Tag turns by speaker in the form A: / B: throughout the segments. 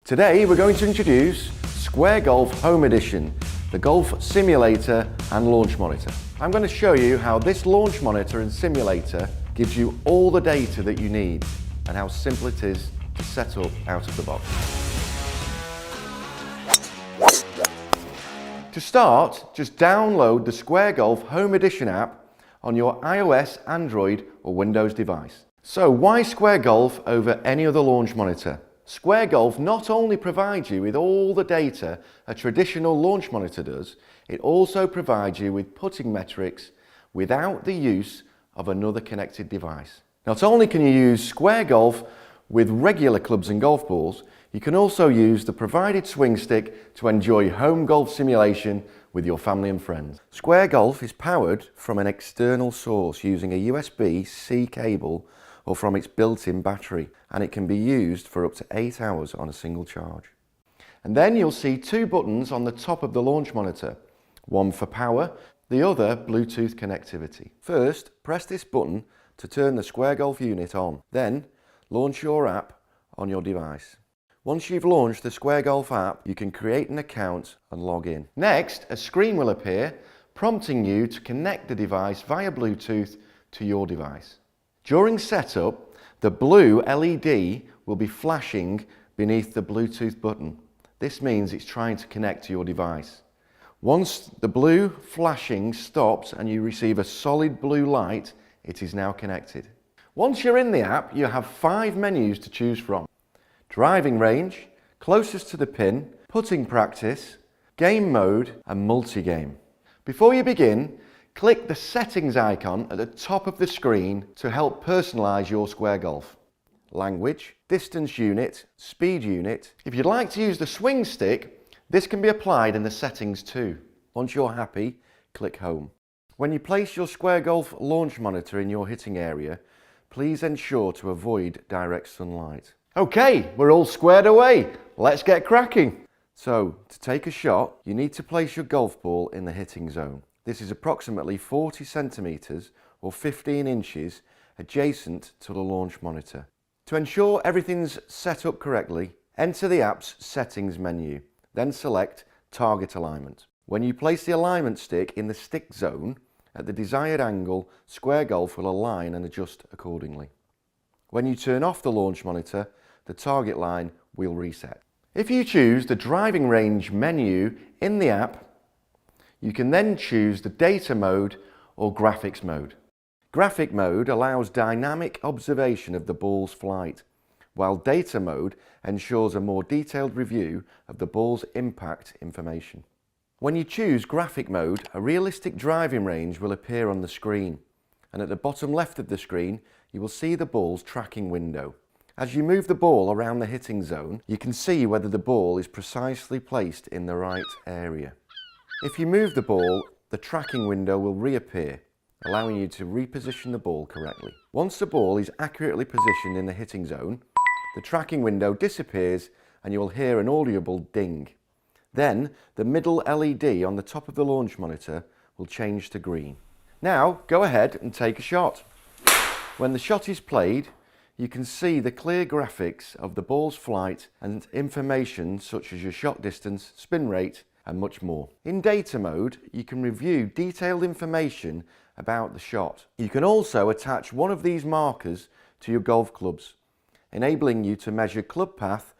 A: Today we're going to introduce Square Golf Home Edition, the golf simulator and launch monitor. I'm going to show you how this launch monitor and simulator gives you all the data that you need and how simple it is to set up out of the box. To start, just download the Square Golf Home Edition app on your iOS, Android or Windows device. So why Square Golf over any other launch monitor? Square Golf not only provides you with all the data a traditional launch monitor does, it also provides you with putting metrics without the use of another connected device. Not only can you use Square Golf with regular clubs and golf balls, you can also use the provided swing stick to enjoy home golf simulation with your family and friends. Square Golf is powered from an external source using a USB-C cable or from its built-in battery, and it can be used for up to 8 hours on a single charge. And then you'll see two buttons on the top of the launch monitor, one for power, the other Bluetooth connectivity. First, press this button to turn the Square Golf unit on. Then, launch your app on your device. Once you've launched the Square Golf app, you can create an account and log in. Next, a screen will appear, prompting you to connect the device via Bluetooth to your device. During setup, the blue LED will be flashing beneath the Bluetooth button. This means it's trying to connect to your device. Once the blue flashing stops and you receive a solid blue light, it is now connected. Once you're in the app, you have 5 menus to choose from: driving range, closest to the pin, putting practice, game mode and multi-game. Before you begin, click the settings icon at the top of the screen to help personalize your Square Golf. Language, distance unit, speed unit. If you'd like to use the swing stick, this can be applied in the settings too. Once you're happy, click home. When you place your Square Golf launch monitor in your hitting area, please ensure to avoid direct sunlight. Okay, we're all squared away. Let's get cracking. So, to take a shot, you need to place your golf ball in the hitting zone. This is approximately 40 centimeters or 15 inches adjacent to the launch monitor. To ensure everything's set up correctly, enter the app's settings menu, then select target alignment. When you place the alignment stick in the stick zone at the desired angle, Square Golf will align and adjust accordingly. When you turn off the launch monitor, the target line will reset. If you choose the driving range menu in the app, you can then choose the data mode or graphics mode. Graphic mode allows dynamic observation of the ball's flight, while data mode ensures a more detailed review of the ball's impact information. When you choose graphic mode, a realistic driving range will appear on the screen, and at the bottom left of the screen you will see the ball's tracking window. As you move the ball around the hitting zone, you can see whether the ball is precisely placed in the right area. If you move the ball, the tracking window will reappear, allowing you to reposition the ball correctly. Once the ball is accurately positioned in the hitting zone, the tracking window disappears and you will hear an audible ding. Then, the middle LED on the top of the launch monitor will change to green. Now, go ahead and take a shot. When the shot is played, you can see the clear graphics of the ball's flight and information such as your shot distance, spin rate, and much more. In data mode, you can review detailed information about the shot. You can also attach one of these markers to your golf clubs, enabling you to measure club path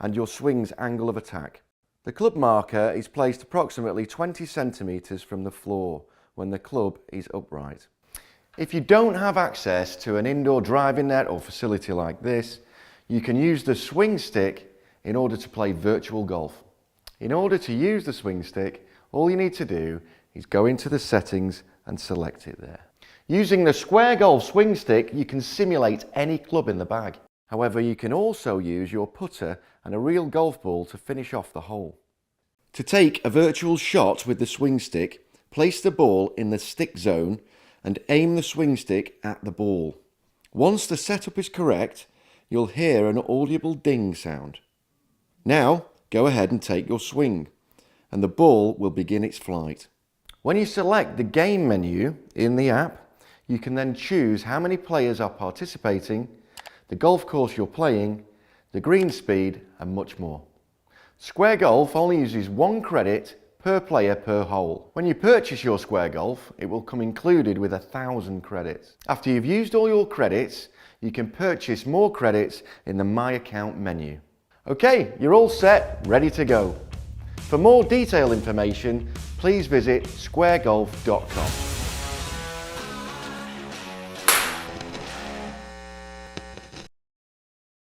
A: and your swing's angle of attack. The club marker is placed approximately 20 centimeters from the floor when the club is upright. If you don't have access to an indoor driving net or facility like this, you can use the swing stick in order to play virtual golf. In order to use the swing stick, all you need to do is go into the settings and select it there. Using the Square Golf swing stick, you can simulate any club in the bag. However, you can also use your putter and a real golf ball to finish off the hole. To take a virtual shot with the swing stick, place the ball in the stick zone and aim the swing stick at the ball. Once the setup is correct, you'll hear an audible ding sound. Now, go ahead and take your swing, and the ball will begin its flight. When you select the game menu in the app, you can then choose how many players are participating, the golf course you're playing, the green speed, and much more. Square Golf only uses 1 credit per player per hole. When you purchase your Square Golf, it will come included with 1,000 credits. After you've used all your credits, you can purchase more credits in the My Account menu. Okay, you're all set, ready to go. For more detailed information, please visit squaregolf.com.